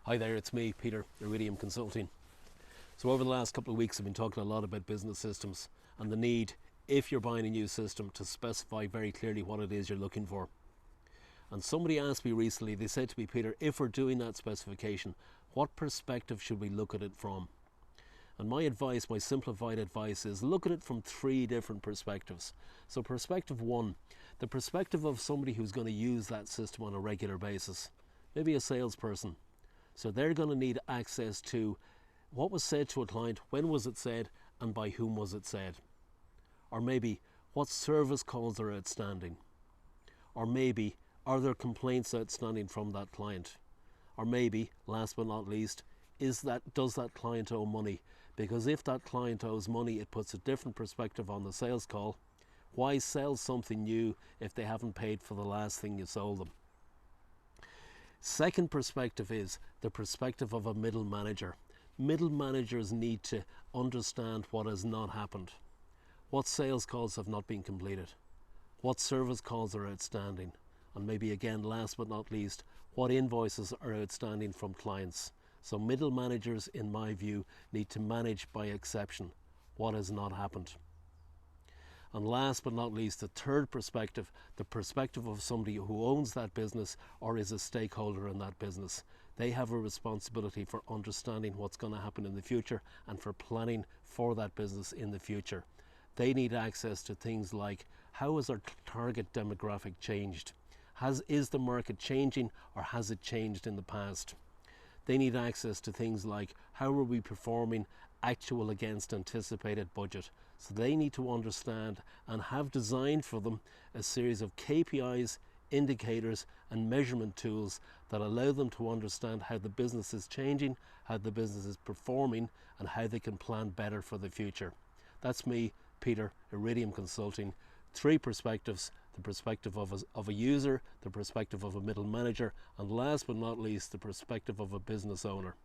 Hi there, it's me, Peter, Iridium Consulting. So over the last couple of weeks I've been talking a lot about business systems and the need, if you're buying a new system, to specify very clearly what it is you're looking for. And somebody asked me recently, they said to me, Peter, if we're doing that specification, what perspective should we look at it from? And my advice, my simplified advice, is look at it from three different perspectives. So perspective one, the perspective of somebody who's going to use that system on a regular basis, maybe a salesperson. So they're going to need access to what was said to a client, when was it said, and by whom was it said. Or maybe what service calls are outstanding. Or maybe are there complaints outstanding from that client. Or maybe, last but not least, does that client owe money? Because if that client owes money, it puts a different perspective on the sales call. Why sell something new if they haven't paid for the last thing you sold them? Second perspective is the perspective of a middle manager. Middle managers need to understand what has not happened. What sales calls have not been completed? What service calls are outstanding? And maybe again, last but not least, what invoices are outstanding from clients? So middle managers, in my view, need to manage by exception what has not happened. And last but not least, the third perspective, the perspective of somebody who owns that business or is a stakeholder in that business. They have a responsibility for understanding what's going to happen in the future and for planning for that business in the future. They need access to things like, how has our target demographic changed? Is the market changing, or has it changed in the past? They need access to things like, how are we performing actual against anticipated budget? So they need to understand and have designed for them a series of KPIs, indicators and measurement tools that allow them to understand how the business is changing, how the business is performing, and how they can plan better for the future. That's me, Peter, Iridium Consulting. Three perspectives: the perspective of a user, the perspective of a middle manager, and last but not least, the perspective of a business owner.